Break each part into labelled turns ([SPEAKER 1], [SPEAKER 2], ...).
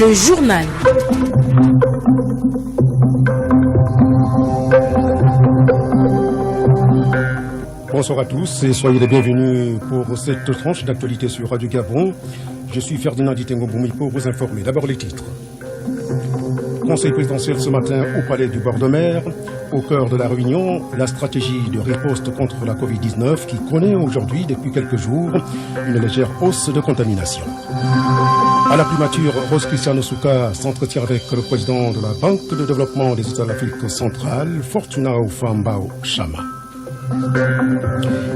[SPEAKER 1] Le journal.
[SPEAKER 2] Bonsoir à tous et soyez les bienvenus pour cette tranche d'actualité sur Radio Gabon. Je suis Ferdinand Ditengo-Boumi pour vous informer. D'abord les titres. Conseil présidentiel ce matin au Palais du Bord de Mer. Au cœur de la réunion, la stratégie de riposte contre la Covid-19 qui connaît aujourd'hui, depuis quelques jours, une légère hausse de contamination. À la primature, Rose Christiane Souka s'entretient avec le président de la Banque de développement des États d'Afrique centrale, Fortunao Fambao Chama.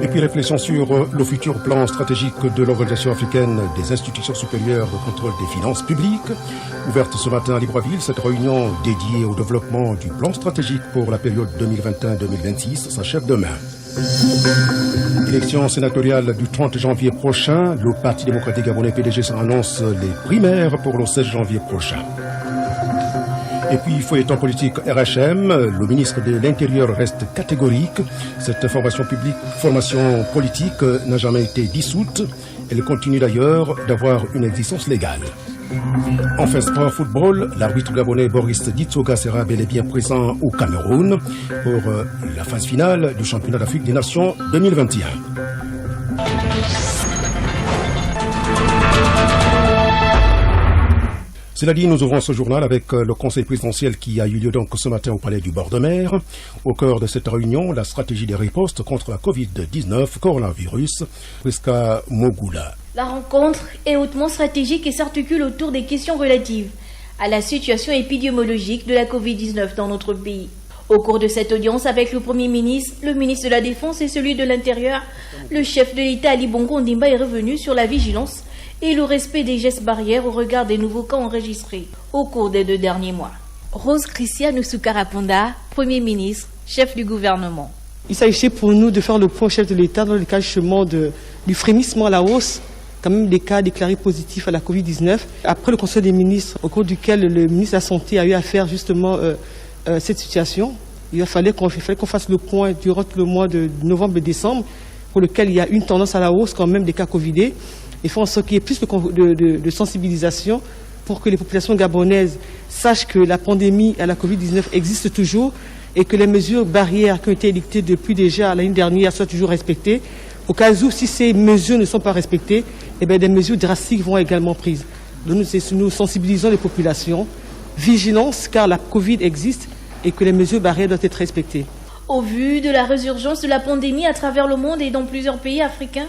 [SPEAKER 2] Et puis réflexion sur le futur plan stratégique de l'Organisation africaine des institutions supérieures de contrôle des finances publiques. Ouverte ce matin à Libreville, cette réunion dédiée au développement du plan stratégique pour la période 2021-2026 s'achève demain. Élection sénatoriale du 30 janvier prochain, le Parti démocratique gabonais PDG annonce les primaires pour le 16 janvier prochain. Et puis, feuilleton politique RHM, le ministre de l'Intérieur reste catégorique. Cette formation politique n'a jamais été dissoute. Elle continue d'ailleurs d'avoir une existence légale. Enfin, sport football, l'arbitre gabonais Boris Ditsoga sera bel et bien présent au Cameroun pour la phase finale du championnat d'Afrique des Nations 2021. Cela dit, nous ouvrons ce journal avec le conseil présidentiel qui a eu lieu donc ce matin au Palais du Bord de Mer. Au cœur de cette réunion, la stratégie des ripostes contre la Covid-19, coronavirus, Priska Mogula.
[SPEAKER 3] La rencontre est hautement stratégique et s'articule autour des questions relatives à la situation épidémiologique de la Covid-19 dans notre pays. Au cours de cette audience avec le Premier ministre, le ministre de la Défense et celui de l'Intérieur, le chef de l'État Ali Bongo Ondimba est revenu sur la vigilance et le respect des gestes barrières au regard des nouveaux cas enregistrés au cours des 2 derniers mois. Rose Christiane Souka-Raponda, Premier ministre, chef du gouvernement.
[SPEAKER 4] Il s'agissait pour nous de faire le point au chef de l'État dans le cas justement du frémissement à la hausse, quand même des cas déclarés positifs à la Covid-19. Après le Conseil des ministres, au cours duquel le ministre de la Santé a eu à faire justement cette situation, il fallait qu'on fasse le point durant le mois de novembre et décembre, pour lequel il y a une tendance à la hausse quand même des cas Covidés. Il faut en sorte qu'il y ait plus de sensibilisation pour que les populations gabonaises sachent que la pandémie à la Covid-19 existe toujours et que les mesures barrières qui ont été édictées depuis déjà l'année dernière soient toujours respectées. Au cas où, si ces mesures ne sont pas respectées, eh bien, des mesures drastiques vont également prises. Donc, nous sensibilisons les populations. Vigilance, car la Covid existe et que les mesures barrières doivent être respectées.
[SPEAKER 3] Au vu de la résurgence de la pandémie à travers le monde et dans plusieurs pays africains,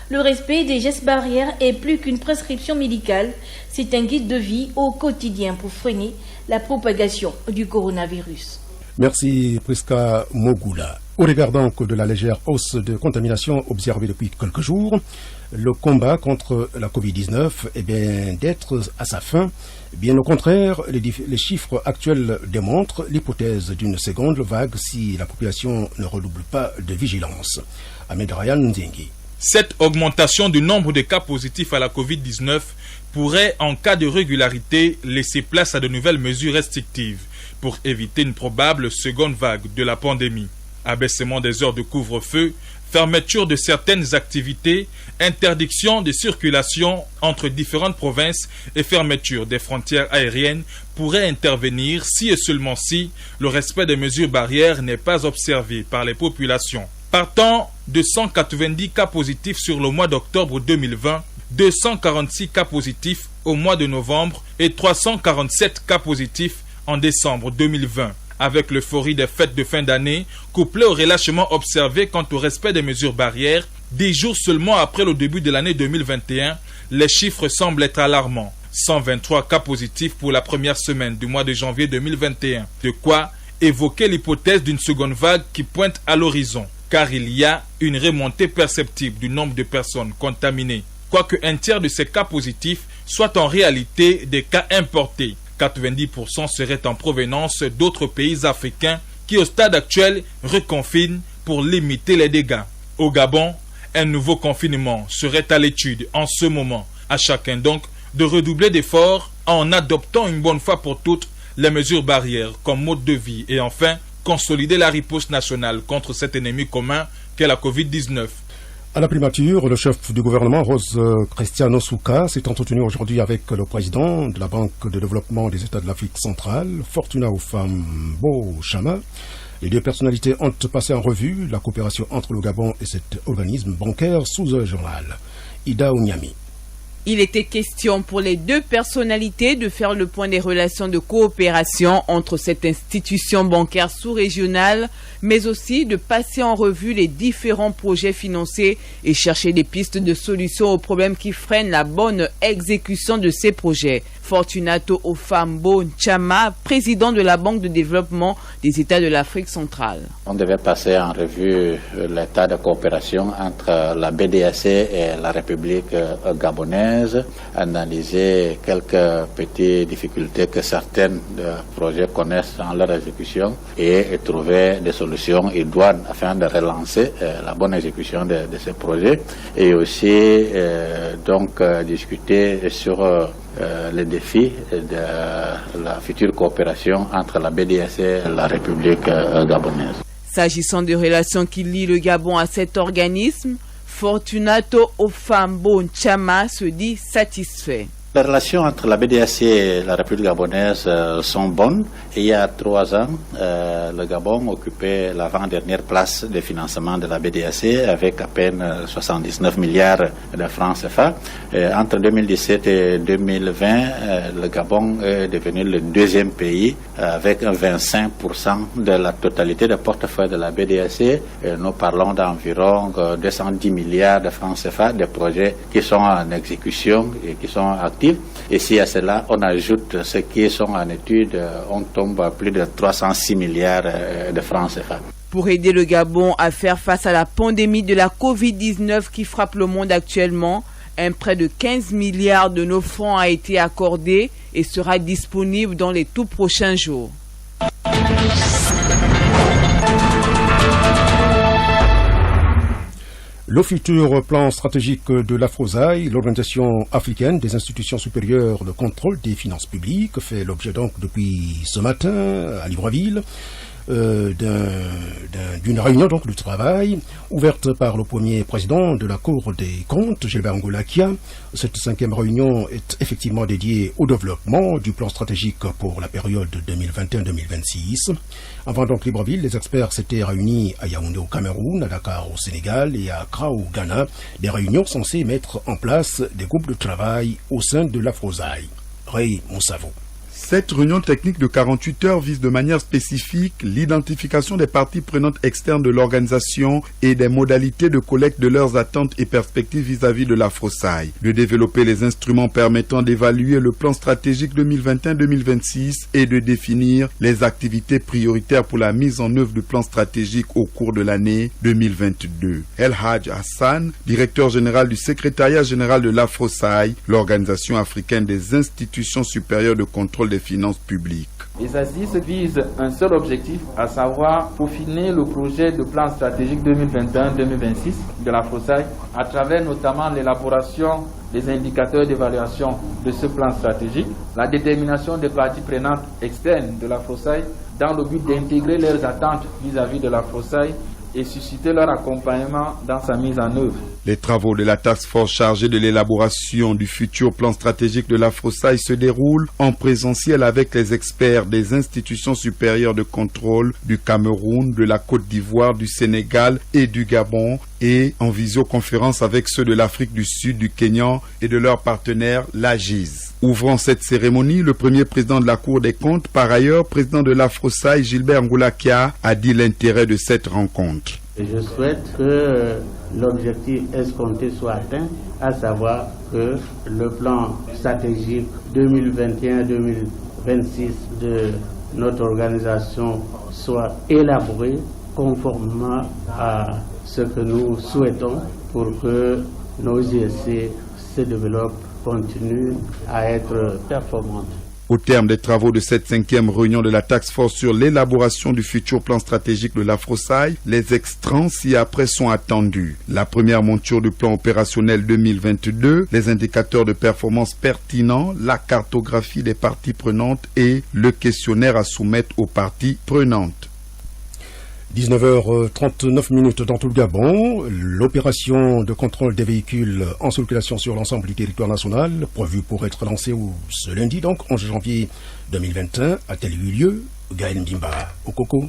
[SPEAKER 3] le respect des gestes barrières est plus qu'une prescription médicale, c'est un guide de vie au quotidien pour freiner la propagation du coronavirus.
[SPEAKER 2] Merci Priska Mogula. Au regard donc de la légère hausse de contamination observée depuis quelques jours, le combat contre la Covid-19 est bien d'être à sa fin. Bien au contraire, les chiffres actuels démontrent l'hypothèse d'une seconde vague si la population ne redouble pas de vigilance. Ahmed Ryan Nzengi.
[SPEAKER 5] Cette augmentation du nombre de cas positifs à la Covid-19 pourrait, en cas de régularité, laisser place à de nouvelles mesures restrictives pour éviter une probable seconde vague de la pandémie. Abaissement des heures de couvre-feu, fermeture de certaines activités, interdiction de circulation entre différentes provinces et fermeture des frontières aériennes pourraient intervenir si et seulement si le respect des mesures barrières n'est pas observé par les populations. Partant de 190 cas positifs sur le mois d'octobre 2020, 246 cas positifs au mois de novembre et 347 cas positifs en décembre 2020. Avec l'euphorie des fêtes de fin d'année, couplée au relâchement observé quant au respect des mesures barrières, 10 jours seulement après le début de l'année 2021, les chiffres semblent être alarmants. 123 cas positifs pour la première semaine du mois de janvier 2021. De quoi évoquer l'hypothèse d'une seconde vague qui pointe à l'horizon, car il y a une remontée perceptible du nombre de personnes contaminées. Quoique un tiers de ces cas positifs soient en réalité des cas importés. 90% seraient en provenance d'autres pays africains qui au stade actuel reconfinent pour limiter les dégâts. Au Gabon, un nouveau confinement serait à l'étude en ce moment. À chacun donc de redoubler d'efforts en adoptant une bonne fois pour toutes les mesures barrières comme mode de vie et enfin consolider la riposte nationale contre cet ennemi commun qu'est la Covid-19.
[SPEAKER 2] À la primature, le chef du gouvernement, Rose Cristiano Souka, s'est entretenu aujourd'hui avec le président de la Banque de développement des États de l'Afrique centrale, Fortuna Ofambo Chama. Les deux personnalités ont passé en revue la coopération entre le Gabon et cet organisme bancaire sous un journal. Ida Ounyami.
[SPEAKER 1] Il était question pour les deux personnalités de faire le point des relations de coopération entre cette institution bancaire sous-régionale, mais aussi de passer en revue les différents projets financés et chercher des pistes de solutions aux problèmes qui freinent la bonne exécution de ces projets. Fortunato Ofambo Chama, président de la Banque de développement des États de l'Afrique centrale.
[SPEAKER 6] On devait passer en revue l'état de coopération entre la BDAC et la République gabonaise, analyser quelques petites difficultés que certains projets connaissent dans leur exécution et trouver des solutions idoines afin de relancer la bonne exécution de ces projets et aussi discuter sur les défis de la future coopération entre la BDAC et la République gabonaise.
[SPEAKER 1] S'agissant des relations qui lient le Gabon à cet organisme, Fortunato Ofambo Chama se dit satisfait.
[SPEAKER 6] Les relations entre la BDAC et la République gabonaise sont bonnes. Et il y a 3 ans, le Gabon occupait l'avant-dernière place de financement de la BDAC avec à peine 79 milliards de francs CFA. Entre 2017 et 2020, le Gabon est devenu le 2e pays avec 25% de la totalité des portefeuilles de la BDAC. Nous parlons d'environ 210 milliards de francs CFA, des projets qui sont en exécution et qui sont actifs. Et si à cela on ajoute ceux qui sont en étude, on tombe à plus de 306 milliards de francs CFA.
[SPEAKER 1] Pour aider le Gabon à faire face à la pandémie de la Covid-19 qui frappe le monde actuellement, un prêt de 15 milliards de nos francs a été accordé et sera disponible dans les tout prochains jours.
[SPEAKER 2] Le futur plan stratégique de l'Afrosaï, l'Organisation africaine des institutions supérieures de contrôle des finances publiques, fait l'objet donc depuis ce matin à Libreville d'une réunion donc du travail ouverte par le premier président de la Cour des comptes, Gilbert Ngolakia. Cette 5e réunion est effectivement dédiée au développement du plan stratégique pour la période 2021-2026. Avant donc Libreville, les experts s'étaient réunis à Yaoundé au Cameroun, à Dakar au Sénégal et à Accra au Ghana. Des réunions censées mettre en place des groupes de travail au sein de l'Afrosaï. Ray Moussavo.
[SPEAKER 7] Cette réunion technique de 48 heures vise de manière spécifique l'identification des parties prenantes externes de l'organisation et des modalités de collecte de leurs attentes et perspectives vis-à-vis de l'Afrosaï, de développer les instruments permettant d'évaluer le plan stratégique 2021-2026 et de définir les activités prioritaires pour la mise en œuvre du plan stratégique au cours de l'année 2022. El Hadj Hassan, directeur général du secrétariat général de l'Afrosaï, l'organisation africaine des institutions supérieures de contrôle des finances publiques.
[SPEAKER 8] Les assises visent un seul objectif, à savoir peaufiner le projet de plan stratégique 2021-2026 de l'Afrosaï à travers notamment l'élaboration des indicateurs d'évaluation de ce plan stratégique, la détermination des parties prenantes externes de l'Afrosaï dans le but d'intégrer leurs attentes vis-à-vis de l'Afrosaï et susciter leur accompagnement dans sa mise en œuvre.
[SPEAKER 7] Les travaux de la task force chargée de l'élaboration du futur plan stratégique de l'Afrosaï se déroulent en présentiel avec les experts des institutions supérieures de contrôle du Cameroun, de la Côte d'Ivoire, du Sénégal et du Gabon et en visioconférence avec ceux de l'Afrique du Sud, du Kenya et de leur partenaire, l'AGIS. Ouvrant cette cérémonie, le premier président de la Cour des comptes, par ailleurs président de l'Afrosaï, Gilbert Ngolakia, a dit l'intérêt de cette rencontre.
[SPEAKER 9] Je souhaite que l'objectif escompté soit atteint, à savoir que le plan stratégique 2021-2026 de notre organisation soit élaboré conformément à ce que nous souhaitons pour que nos ISC se développent, continuent à être performantes.
[SPEAKER 7] Au terme des travaux de cette 5e réunion de la task force sur l'élaboration du futur plan stratégique de l'Afrosaï, les extrants ci-après sont attendus. La première monture du plan opérationnel 2022, les indicateurs de performance pertinents, la cartographie des parties prenantes et le questionnaire à soumettre aux parties prenantes.
[SPEAKER 2] 19h39 dans tout le Gabon. L'opération de contrôle des véhicules en circulation sur l'ensemble du territoire national, prévue pour être lancée ce lundi, donc 11 janvier 2021, a-t-elle eu lieu? Gaël Mbimba, au Coco.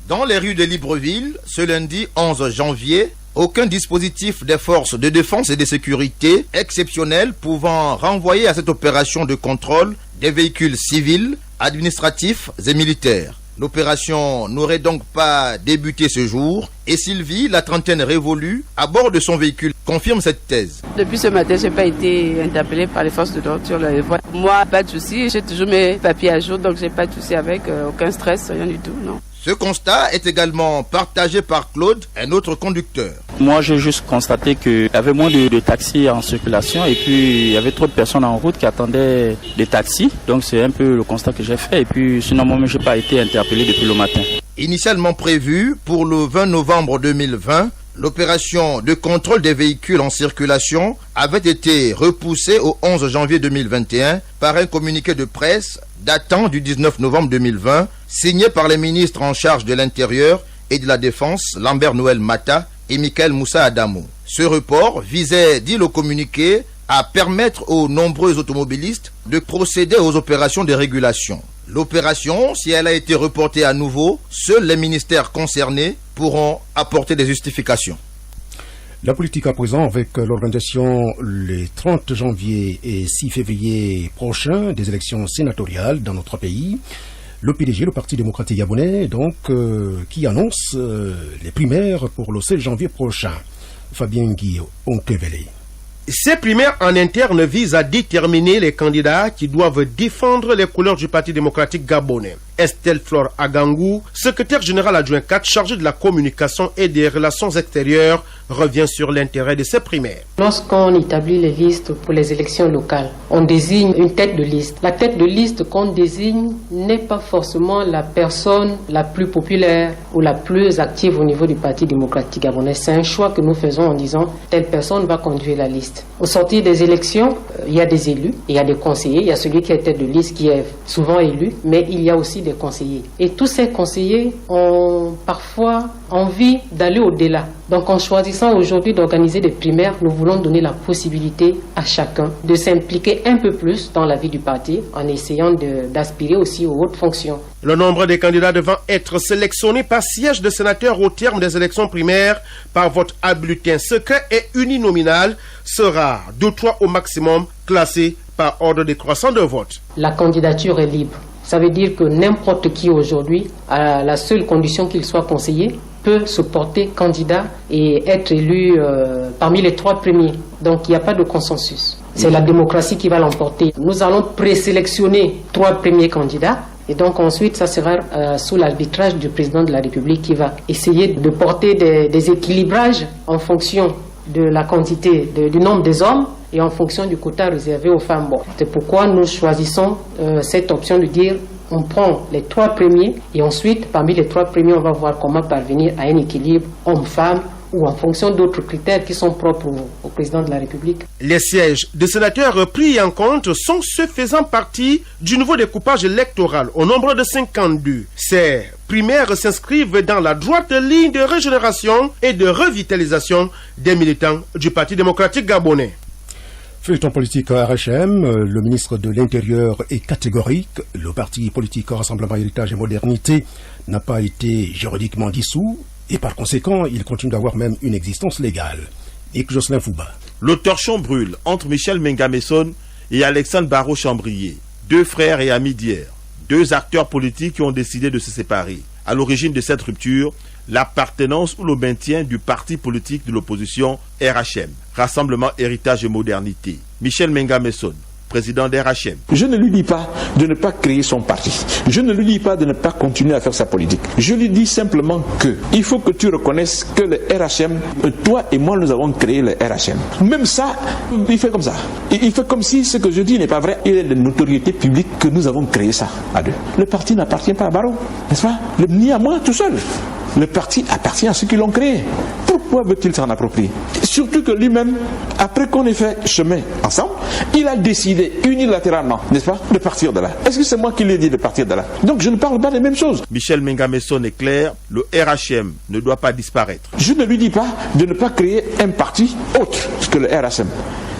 [SPEAKER 10] Dans les rues de Libreville, ce lundi 11 janvier, aucun dispositif des forces de défense et de sécurité exceptionnel pouvant renvoyer à cette opération de contrôle des véhicules civils, administratifs et militaires. L'opération n'aurait donc pas débuté ce jour et Sylvie, la trentaine révolue, à bord de son véhicule, confirme cette thèse.
[SPEAKER 11] Depuis ce matin, je n'ai pas été interpellée par les forces de l'ordre sur la voie. Moi, pas de souci, j'ai toujours mes papiers à jour, donc je n'ai pas de souci avec, aucun stress, rien du tout, non.
[SPEAKER 10] Ce constat est également partagé par Claude, un autre conducteur.
[SPEAKER 12] Moi, j'ai juste constaté qu'il y avait moins de taxis en circulation et puis il y avait trop de personnes en route qui attendaient des taxis. Donc c'est un peu le constat que j'ai fait. Et puis sinon, moi-même, je n'ai pas été interpellé depuis le matin.
[SPEAKER 10] Initialement prévue pour le 20 novembre 2020, l'opération de contrôle des véhicules en circulation avait été repoussée au 11 janvier 2021 par un communiqué de presse datant du 19 novembre 2020, signé par les ministres en charge de l'Intérieur et de la Défense, Lambert Noël Mata et Michael Moussa Adamo. Ce report visait, dit le communiqué, à permettre aux nombreux automobilistes de procéder aux opérations de régulation. L'opération, si elle a été reportée à nouveau, seuls les ministères concernés pourront apporter des justifications.
[SPEAKER 2] La politique à présent avec l'organisation les 30 janvier et 6 février prochains des élections sénatoriales dans notre pays. Le PDG, le Parti démocratique gabonais, donc, qui annonce les primaires pour le 16 janvier prochain. Fabien Guy Onkevele.
[SPEAKER 13] Ces primaires en interne visent à déterminer les candidats qui doivent défendre les couleurs du Parti démocratique gabonais. Estelle Flore Agangou, secrétaire général adjoint 4 chargé de la communication et des relations extérieures, revient sur l'intérêt de ces primaires.
[SPEAKER 14] Lorsqu'on établit les listes pour les élections locales, on désigne une tête de liste. La tête de liste qu'on désigne n'est pas forcément la personne la plus populaire ou la plus active au niveau du Parti démocratique gabonais. C'est un choix que nous faisons en disant telle personne va conduire la liste. Au sortir des élections, il y a des élus, il y a des conseillers, il y a celui qui est tête de liste qui est souvent élu, mais il y a aussi des conseillers. Et tous ces conseillers ont parfois envie d'aller au-delà. Donc en choisissant aujourd'hui d'organiser des primaires, nous voulons donner la possibilité à chacun de s'impliquer un peu plus dans la vie du parti en essayant d'aspirer aussi aux hautes fonctions.
[SPEAKER 13] Le nombre des candidats devant être sélectionnés par siège de sénateur au terme des élections primaires par vote à bulletin secret et uninominal sera de 3 au maximum, classés par ordre décroissant de vote.
[SPEAKER 14] La candidature est libre. Ça veut dire que n'importe qui aujourd'hui, à la seule condition qu'il soit conseiller, peut se porter candidat et être élu parmi les 3 premiers. Donc il n'y a pas de consensus. C'est la démocratie qui va l'emporter. Nous allons présélectionner 3 premiers candidats. Et donc ensuite, ça sera sous l'arbitrage du président de la République qui va essayer de porter des équilibrages en fonction de la quantité, du nombre des hommes et en fonction du quota réservé aux femmes. Bon, c'est pourquoi nous choisissons cette option de dire on prend les 3 premiers et ensuite, parmi les 3 premiers, on va voir comment parvenir à un équilibre homme-femme ou en fonction d'autres critères qui sont propres au président de la République.
[SPEAKER 13] Les sièges de sénateurs pris en compte sont ceux faisant partie du nouveau découpage électoral au nombre de 52. Ces primaires s'inscrivent dans la droite ligne de régénération et de revitalisation des militants du Parti démocratique gabonais.
[SPEAKER 2] Feuilleton politique RHM, le ministre de l'Intérieur est catégorique. Le parti politique Rassemblement Héritage et Modernité n'a pas été juridiquement dissous et par conséquent, il continue d'avoir même une existence légale. Et que Jocelyn Fouba.
[SPEAKER 15] Le torchon brûle entre Michel Mengamesson et Alexandre Barrault-Chambrier, 2 frères et amis d'hier, 2 acteurs politiques qui ont décidé de se séparer. À l'origine de cette rupture, l'appartenance ou le maintien du parti politique de l'opposition RHM, Rassemblement Héritage et Modernité. Michel Mengamesson, président d'RHM.
[SPEAKER 16] Je ne lui dis pas de ne pas créer son parti. Je ne lui dis pas de ne pas continuer à faire sa politique. Je lui dis simplement que il faut que tu reconnaisses que le RHM, toi et moi, nous avons créé le RHM. Même ça, il fait comme ça. Il fait comme si ce que je dis n'est pas vrai. Il est de notoriété publique que nous avons créé ça à 2. Le parti n'appartient pas à Barrault, n'est-ce pas? Ni à moi tout seul. Le parti appartient à ceux qui l'ont créé. Pourquoi veut-il s'en approprier? Surtout que lui-même, après qu'on ait fait chemin ensemble, il a décidé unilatéralement, n'est-ce pas, de partir de là. Est-ce que c'est moi qui lui ai dit de partir de là? Donc je ne parle pas des mêmes choses.
[SPEAKER 15] Michel Mengamesson est clair, le RHM ne doit pas disparaître.
[SPEAKER 16] Je ne lui dis pas de ne pas créer un parti autre que le RHM,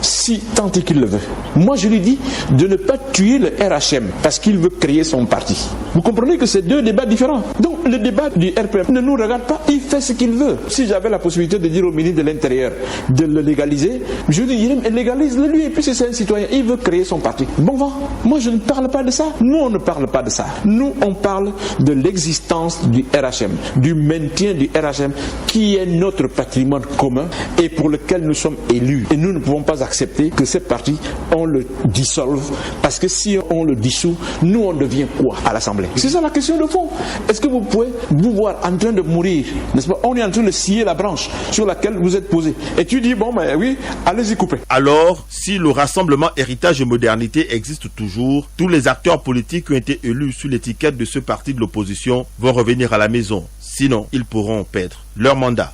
[SPEAKER 16] si tant est qu'il le veut. Moi je lui dis de ne pas tuer le RHM parce qu'il veut créer son parti. Vous comprenez que c'est deux débats différents. Donc le débat du RPM ne nous regarde pas, il fait ce qu'il veut. Si j'avais la possibilité de dire au ministre de l'Intérieur de le légaliser, je lui dirais légalise-le lui, et puis si c'est un citoyen, il veut créer son parti. Bon vent, moi je ne parle pas de ça. Nous on ne parle pas de ça. Nous on parle de l'existence du RHM, du maintien du RHM qui est notre patrimoine commun et pour lequel nous sommes élus. Et nous ne pouvons pas accepter que ce parti, on le dissolve, parce que si on le dissout, nous on devient quoi à l'Assemblée? C'est ça la question de fond. Est-ce que vous pouvez vous voir en train de mourir, n'est-ce pas? On est en train de scier la branche sur laquelle vous êtes posé. Et tu dis, bon ben oui, allez-y couper.
[SPEAKER 15] Alors, si le rassemblement Héritage et Modernité existe toujours, tous les acteurs politiques qui ont été élus sous l'étiquette de ce parti de l'opposition vont revenir à la maison. Sinon, ils pourront perdre leur mandat.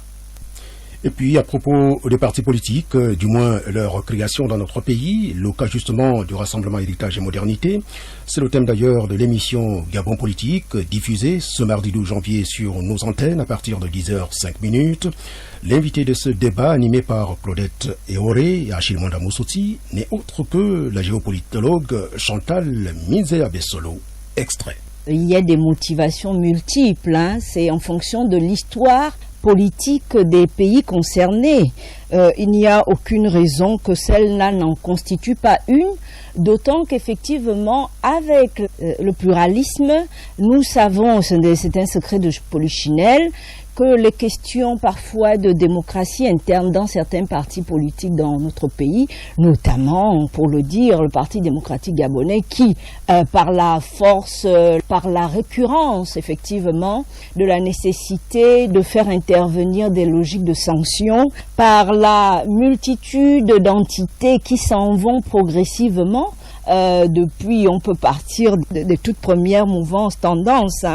[SPEAKER 2] Et puis, à propos des partis politiques, du moins leur création dans notre pays, le cas justement du Rassemblement Héritage et Modernité, c'est le thème d'ailleurs de l'émission Gabon Politique, diffusée ce mardi 12 janvier sur nos antennes à partir de 10h05. L'invité de ce débat, animé par Claudette Eoré et Achille Mwanda-Moussoti, n'est autre que la géopolitologue Chantal Minzé-Abessolo. Extrait.
[SPEAKER 17] Il y a des motivations multiples, c'est en fonction de l'histoire politique des pays concernés. Il n'y a aucune raison que celle-là n'en constitue pas une, d'autant qu'effectivement, avec le pluralisme, nous savons, c'est un secret de polichinelle, que les questions parfois de démocratie interne dans certains partis politiques dans notre pays, notamment, pour le dire, le Parti démocratique gabonais qui, par la force, par la récurrence, effectivement, de la nécessité de faire intervenir des logiques de sanctions, par la multitude d'entités qui s'en vont progressivement, depuis, on peut partir des toutes premières mouvances, tendances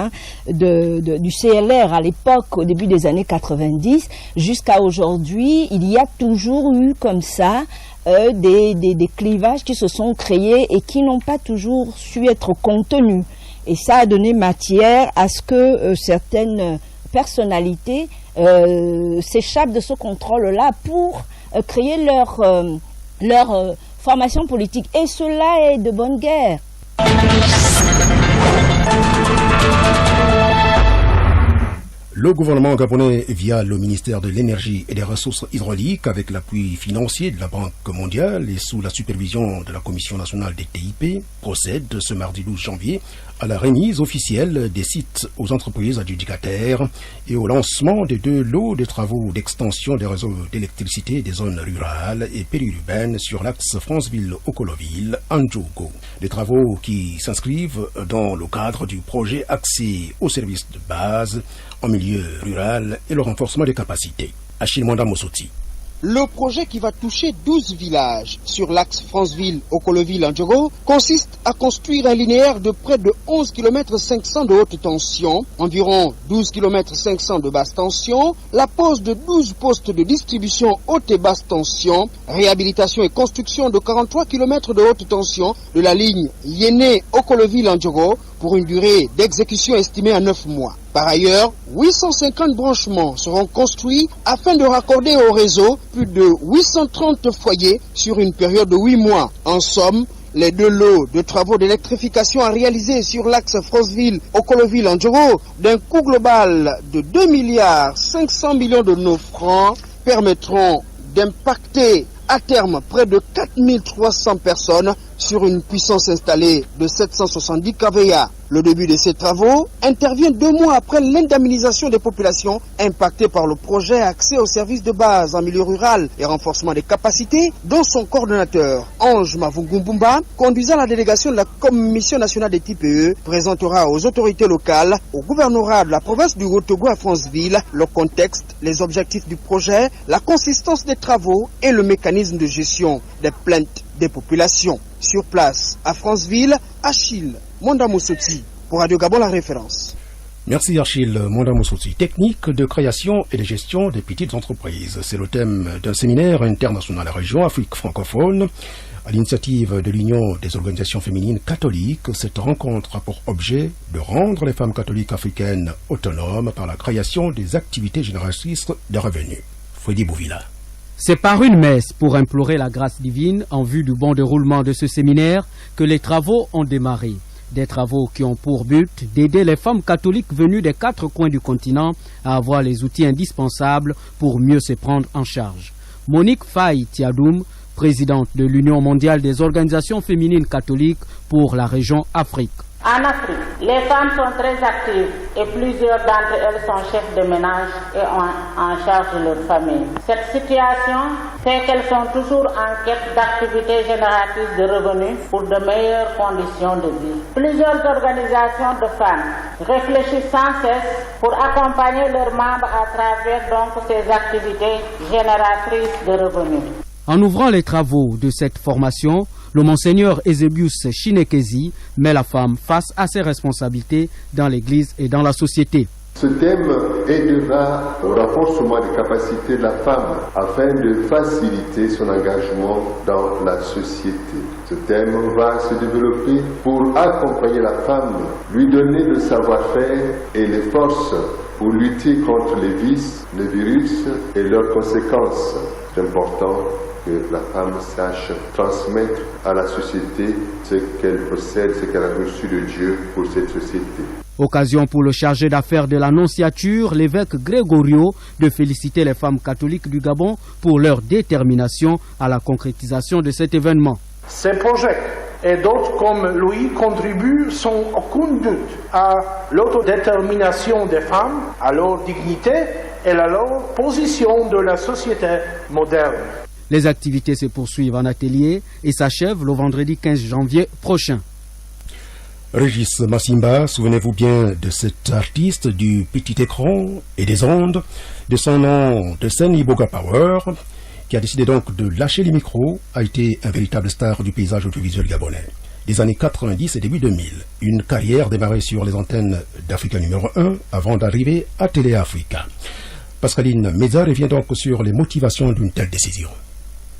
[SPEAKER 17] du CLR à l'époque, au début des années 90, jusqu'à aujourd'hui, il y a toujours eu comme ça des clivages qui se sont créés et qui n'ont pas toujours su être contenus. Et ça a donné matière à ce que certaines personnalités s'échappent de ce contrôle-là pour créer leur formation politique. Et cela est de bonne guerre.
[SPEAKER 2] Le gouvernement gabonais, via le ministère de l'Énergie et des Ressources hydrauliques, avec l'appui financier de la Banque mondiale et sous la supervision de la Commission nationale des TIP, procède ce mardi 12 janvier à la remise officielle des sites aux entreprises adjudicataires et au lancement des 2 lots de travaux d'extension des réseaux d'électricité des zones rurales et périurbaines sur l'axe Franceville-Ocoloville-Andjogo. Des travaux qui s'inscrivent dans le cadre du projet Accès aux services de base en milieu rural et le renforcement des capacités. Achille Mwanda-Moussoti.
[SPEAKER 18] Le projet qui va toucher 12 villages sur l'axe Franceville-Ocoloville-Andjogo consiste à construire un linéaire de près de 11 km 500 de haute tension, environ 12 km 500 de basse tension, la pose de 12 postes de distribution haute et basse tension, réhabilitation et construction de 43 km de haute tension de la ligne Yéné-Ocoloville-Andjogo pour une durée d'exécution estimée à 9 mois. Par ailleurs, 850 branchements seront construits afin de raccorder au réseau plus de 830 foyers sur une période de 8 mois. En somme, les 2 lots de travaux d'électrification à réaliser sur l'axe Franceville-Ocoloville-Andjogo d'un coût global de 2 milliards 500 millions de nos francs permettront d'impacter à terme près de 4300 personnes sur une puissance installée de 770 kVA. Le début de ces travaux intervient 2 mois après l'indemnisation des populations impactées par le projet Accès aux services de base en milieu rural et renforcement des capacités, dont son coordonnateur, Ange Mavungumbumba, conduisant la délégation de la Commission nationale des TPE, présentera aux autorités locales, au gouvernorat de la province du Haut-Togo à Franceville, le contexte, les objectifs du projet, la consistance des travaux et le mécanisme de gestion des plaintes des populations. Sur place, à Franceville, Achille Mwanda-Moussoti, pour Radio Gabon, la référence.
[SPEAKER 2] Merci Achille Mondamoussouti. Technique de création et de gestion des petites entreprises. C'est le thème d'un séminaire international à la région Afrique francophone. À l'initiative de l'Union des organisations féminines catholiques, cette rencontre a pour objet de rendre les femmes catholiques africaines autonomes par la création des activités génératrices de revenus. Freddy Bouvila.
[SPEAKER 19] C'est par une messe pour implorer la grâce divine en vue du bon déroulement de ce séminaire que les travaux ont démarré. Des travaux qui ont pour but d'aider les femmes catholiques venues des 4 coins du continent à avoir les outils indispensables pour mieux se prendre en charge. Monique Faye Tiadoum, présidente de l'Union mondiale des organisations féminines catholiques pour la région Afrique.
[SPEAKER 20] En Afrique, les femmes sont très actives et plusieurs d'entre elles sont chefs de ménage et ont en charge leur famille. Cette situation fait qu'elles sont toujours en quête d'activités génératrices de revenus pour de meilleures conditions de vie. Plusieurs organisations de femmes réfléchissent sans cesse pour accompagner leurs membres à travers donc ces activités génératrices de revenus.
[SPEAKER 19] En ouvrant les travaux de cette formation, le monseigneur Eusebius Chinekezi met la femme face à ses responsabilités dans l'Église et dans la société.
[SPEAKER 21] Ce thème aidera au renforcement des capacités de la femme afin de faciliter son engagement dans la société. Ce thème va se développer pour accompagner la femme, lui donner le savoir-faire et les forces pour lutter contre les vices, les virus et leurs conséquences. C'est important que la femme sache transmettre à la société ce qu'elle possède, ce qu'elle a reçu de Dieu pour cette société.
[SPEAKER 19] Occasion pour le chargé d'affaires de l'Annonciature, l'évêque Grégorio, de féliciter les femmes catholiques du Gabon pour leur détermination à la concrétisation de cet événement.
[SPEAKER 22] Ces projets et d'autres comme lui contribuent sans aucun doute à l'autodétermination des femmes, à leur dignité et à leur position de la société moderne.
[SPEAKER 19] Les activités se poursuivent en atelier et s'achèvent le vendredi 15 janvier prochain.
[SPEAKER 2] Régis Massimba, souvenez-vous bien de cet artiste du petit écran et des ondes, de son nom de scène Iboga Power, qui a décidé donc de lâcher les micros, a été un véritable star du paysage audiovisuel gabonais. Des années 90 et début 2000, une carrière démarrée sur les antennes d'Africa numéro 1 avant d'arriver à Télé Africa. Pascaline Meza revient donc sur les motivations d'une telle décision.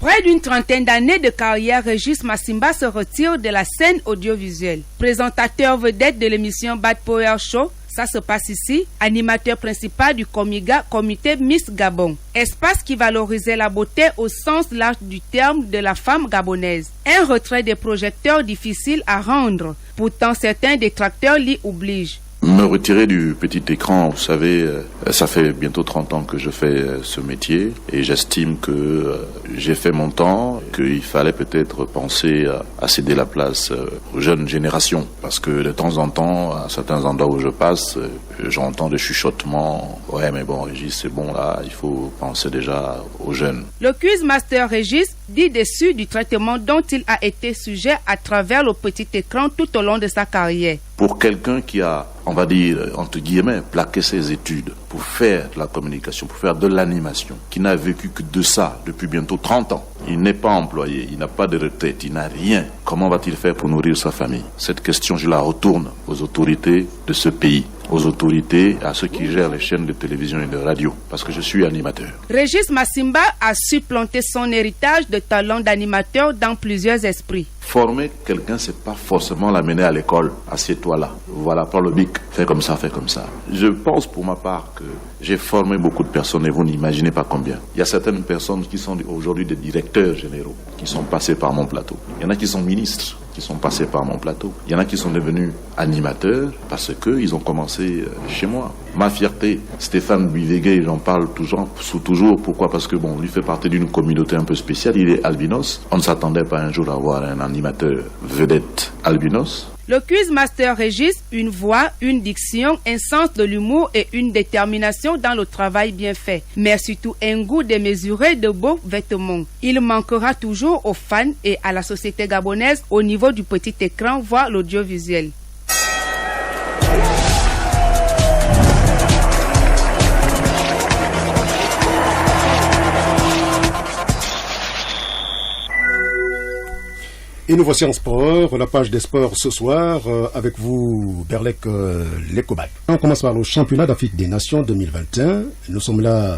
[SPEAKER 23] Près d'une trentaine d'années de carrière, Régis Massimba se retire de la scène audiovisuelle. Présentateur vedette de l'émission Bad Power Show, ça se passe ici, animateur principal du Comiga, comité Miss Gabon. Espace qui valorisait la beauté au sens large du terme de la femme gabonaise. Un retrait des projecteurs difficile à rendre. Pourtant, certains détracteurs l'y obligent.
[SPEAKER 24] Me retirer du petit écran, vous savez, ça fait bientôt 30 ans que je fais ce métier et j'estime que j'ai fait mon temps, qu'il fallait peut-être penser à céder la place aux jeunes générations. Parce que de temps en temps, à certains endroits où je passe, j'entends des chuchotements. Ouais, mais bon, Régis, c'est bon là, il faut penser déjà aux jeunes.
[SPEAKER 23] Le Quizmaster Régis dit déçu du traitement dont il a été sujet à travers le petit écran tout au long de sa carrière.
[SPEAKER 24] Pour quelqu'un qui a, on va dire, entre guillemets, plaqué ses études pour faire de la communication, pour faire de l'animation, qui n'a vécu que de ça depuis bientôt 30 ans, il n'est pas employé, il n'a pas de retraite, il n'a rien. Comment va-t-il faire pour nourrir sa famille? Cette question, je la retourne aux autorités de ce pays, aux autorités, à ceux qui gèrent les chaînes de télévision et de radio, parce que je suis animateur.
[SPEAKER 23] Régis Massimba a supplanté son héritage de talent d'animateur dans plusieurs esprits.
[SPEAKER 24] Former quelqu'un, c'est pas forcément l'amener à l'école. Assieds-toi là, voilà, prends le bic, fais comme ça, fais comme ça. Je pense pour ma part que j'ai formé beaucoup de personnes et vous n'imaginez pas combien. Il y a certaines personnes qui sont aujourd'hui des directeurs généraux, qui sont passés par mon plateau. Il y en a qui sont ministres, qui sont passés par mon plateau. Il y en a qui sont devenus animateurs parce qu'ils ont commencé chez moi. Ma fierté, Stéphane Buivégué, j'en parle toujours. Pourquoi? Parce que bon, lui fait partie d'une communauté un peu spéciale. Il est albinos. On ne s'attendait pas un jour à avoir un animateur vedette albinos.
[SPEAKER 23] Le Quizmaster Régis, une voix, une diction, un sens de l'humour et une détermination dans le travail bien fait, mais surtout un goût démesuré de beaux vêtements. Il manquera toujours aux fans et à la société gabonaise au niveau du petit écran, voire l'audiovisuel.
[SPEAKER 2] Et nous voici en sport, la page des sports ce soir, avec vous, Berlek Lekobat. On commence par le championnat d'Afrique des Nations 2021. Nous sommes là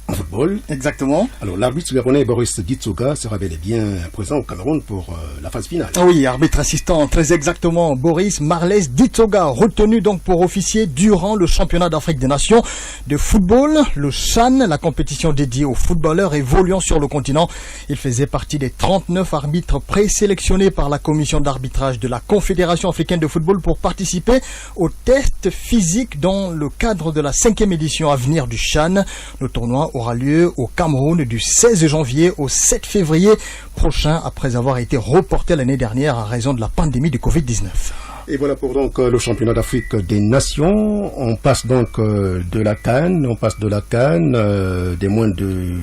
[SPEAKER 2] en football.
[SPEAKER 3] Exactement.
[SPEAKER 2] Alors, l'arbitre gabonais Boris Ditsoga sera bel et bien présent au Cameroun pour la phase finale.
[SPEAKER 3] Oui, arbitre assistant, très exactement. Boris Marles Ditsoga, retenu donc pour officier durant le championnat d'Afrique des Nations de football, le CHAN, la compétition dédiée aux footballeurs évoluant sur le continent. Il faisait partie des 39 arbitres présélectionnés par la commission d'arbitrage de la Confédération africaine de football pour participer au test physique dans le cadre de la 5e édition à venir du CHAN. Le tournoi aura lieu au Cameroun du 16 janvier au 7 février prochain après avoir été reporté l'année dernière à raison de la pandémie du Covid-19.
[SPEAKER 2] Et voilà pour donc le championnat d'Afrique des Nations. On passe donc de la CAN, des moins de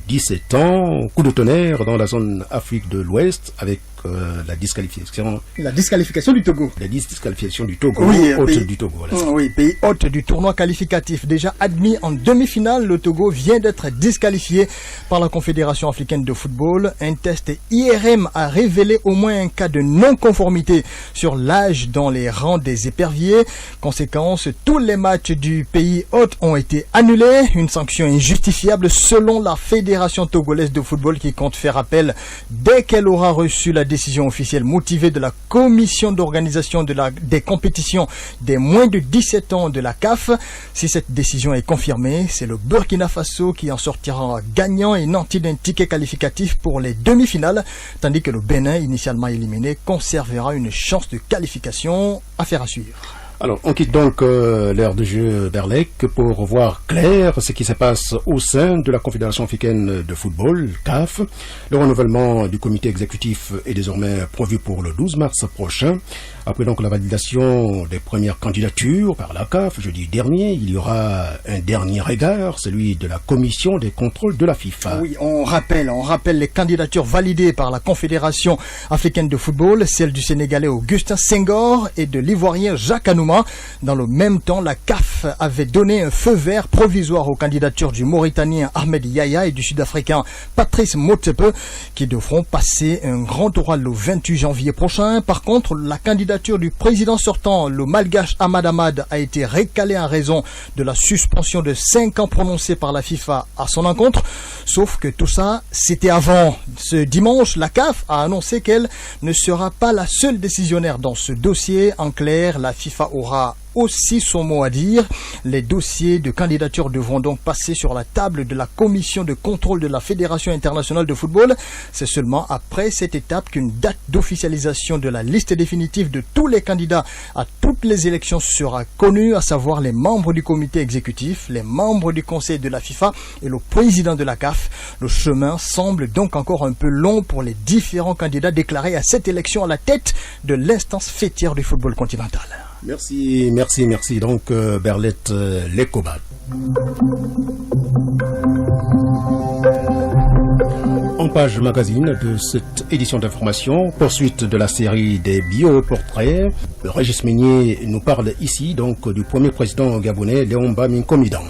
[SPEAKER 2] 17 ans, coup de tonnerre dans la zone Afrique de l'Ouest avec la disqualification.
[SPEAKER 3] La disqualification du Togo.
[SPEAKER 2] La disqualification du Togo,
[SPEAKER 3] oui,
[SPEAKER 2] hôte du Togo. Voilà.
[SPEAKER 3] Oui, pays hôte du tournoi qualificatif. Déjà admis en demi-finale, le Togo vient d'être disqualifié par la Confédération africaine de football. Un test IRM a révélé au moins un cas de non-conformité sur l'âge dans les rangs des éperviers. Conséquence, tous les matchs du pays hôte ont été annulés. Une sanction injustifiable selon la Fédération togolaise de football qui compte faire appel dès qu'elle aura reçu la décision officielle motivée de la commission d'organisation des compétitions des moins de 17 ans de la CAF. Si cette décision est confirmée, c'est le Burkina Faso qui en sortira gagnant et nanti d'un ticket qualificatif pour les demi-finales, tandis que le Bénin, initialement éliminé, conservera une chance de qualification. Affaire à suivre.
[SPEAKER 2] Alors, on quitte donc l'heure de jeu Berlek pour voir clair ce qui se passe au sein de la Confédération africaine de football, CAF. Le renouvellement du comité exécutif est désormais prévu pour le 12 mars prochain. Après donc la validation des premières candidatures par la CAF jeudi dernier, il y aura un dernier regard, celui de la commission des contrôles de la FIFA.
[SPEAKER 3] Oui, on rappelle les candidatures validées par la Confédération africaine de football, celle du Sénégalais Augustin Senghor et de l'Ivoirien Jacques Anouma. Dans le même temps, la CAF avait donné un feu vert provisoire aux candidatures du Mauritanien Ahmed Yaya et du Sud-Africain Patrice Motsepe qui devront passer un grand oral le 28 janvier prochain. Par contre, la candidature du président sortant, le Malgache Ahmad Ahmad, a été recalée en raison de la suspension de 5 ans prononcée par la FIFA à son encontre. Sauf que tout ça, c'était avant. Ce dimanche, la CAF a annoncé qu'elle ne sera pas la seule décisionnaire dans ce dossier. En clair, la FIFA aura aussi son mot à dire. Les dossiers de candidature devront donc passer sur la table de la commission de contrôle de la Fédération internationale de football. C'est seulement après cette étape qu'une date d'officialisation de la liste définitive de tous les candidats à toutes les élections sera connue, à savoir les membres du comité exécutif, les membres du conseil de la FIFA et le président de la CAF. Le chemin semble donc encore un peu long pour les différents candidats déclarés à cette élection à la tête de l'instance fêtière du football continental.
[SPEAKER 2] Merci. Donc, Berlette Lekobat. En page magazine de cette édition d'information, poursuite de la série des bioportraits. Régis Meunier nous parle ici donc du premier président gabonais, Léomba Minkomidan.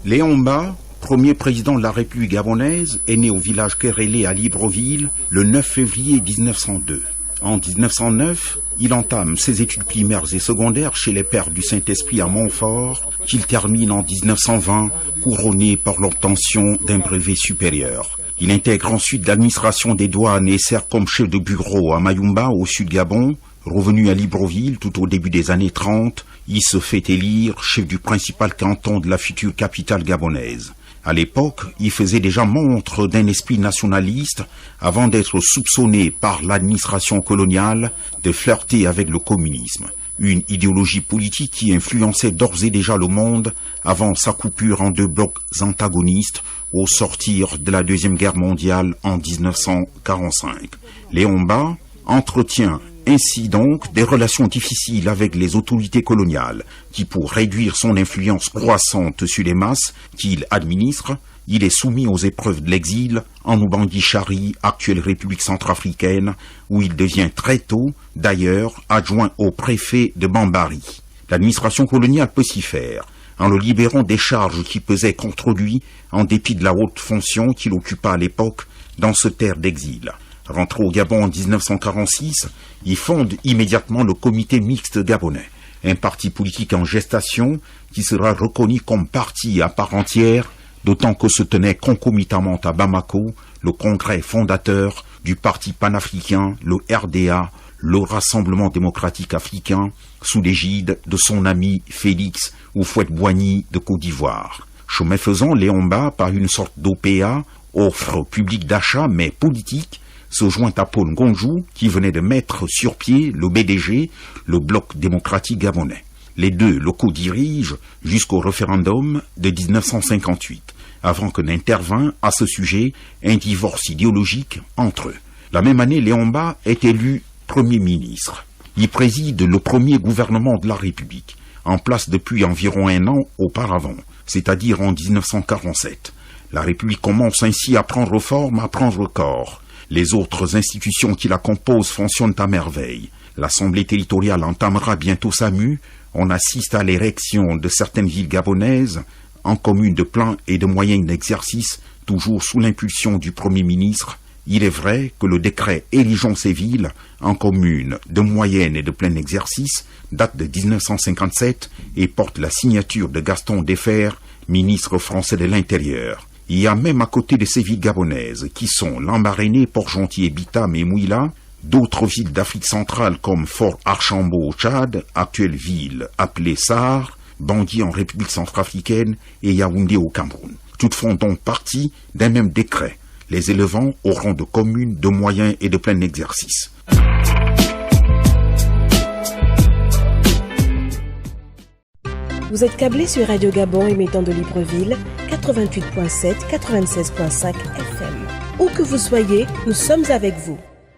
[SPEAKER 4] Léomba, premier président de la République gabonaise, est né au village Kérélé à Libreville le 9 février 1902. En 1909, il entame ses études primaires et secondaires chez les Pères du Saint-Esprit à Montfort, qu'il termine en 1920, couronné par l'obtention d'un brevet supérieur. Il intègre ensuite l'administration des douanes et sert comme chef de bureau à Mayumba, au sud Gabon. Revenu à Libreville tout au début des années 30, il se fait élire chef du principal canton de la future capitale gabonaise. À l'époque, il faisait déjà montre d'un esprit nationaliste avant d'être soupçonné par l'administration coloniale de flirter avec le communisme. Une idéologie politique qui influençait d'ores et déjà le monde avant sa coupure en deux blocs antagonistes au sortir de la Deuxième Guerre mondiale en 1945. Léomba entretient ainsi donc des relations difficiles avec les autorités coloniales qui, pour réduire son influence croissante sur les masses qu'il administre, il est soumis aux épreuves de l'exil en Oubangui-Chari, actuelle République centrafricaine, où il devient très tôt, d'ailleurs, adjoint au préfet de Bambari. L'administration coloniale peut s'y faire. en le libérant des charges qui pesaient contre lui en dépit de la haute fonction qu'il occupa à l'époque dans ce terre d'exil. Rentré au Gabon en 1946, il fonde immédiatement le comité mixte gabonais, un parti politique en gestation qui sera reconnu comme parti à part entière, d'autant que se tenait concomitamment à Bamako le congrès fondateur du parti panafricain, le RDA, le Rassemblement démocratique africain, sous l'égide de son ami Félix Houphouët-Boigny de Côte d'Ivoire. Chemin faisant, Léomba, par une sorte d'OPA, offre public d'achat mais politique, se joint à Paul Ngonjou, qui venait de mettre sur pied le BDG, le Bloc démocratique gabonais. Les deux le co-dirigent jusqu'au référendum de 1958, avant que n'intervint à ce sujet un divorce idéologique entre eux. La même année, Léomba est élu Premier ministre. Il préside le premier gouvernement de la République, en place depuis environ un an auparavant, c'est-à-dire en 1947. La République commence ainsi à prendre forme, à prendre corps. Les autres institutions qui la composent fonctionnent à merveille. L'Assemblée territoriale entamera bientôt sa mue. On assiste à l'érection de certaines villes gabonaises en communes de plein et de moyen exercice, toujours sous l'impulsion du Premier ministre. Il est vrai que le décret érigeant ces villes en communes de moyenne et de plein exercice date de 1957 et porte la signature de Gaston Defferre, ministre français de l'Intérieur. Il y a même à côté de ces villes gabonaises, qui sont Lambaréné, Port-Gentil, Bitam et Mouila, d'autres villes d'Afrique centrale comme Fort Archambault au Tchad, actuelle ville appelée Sarre, Bangui en République centrafricaine et Yaoundé au Cameroun. Toutes font donc partie d'un même décret, les élevant au rang de communes de moyen et de plein exercice.
[SPEAKER 1] Vous êtes câblé sur Radio Gabon émettant de Libreville, 88.7, 96.5 FM. Où que vous soyez, nous sommes avec vous.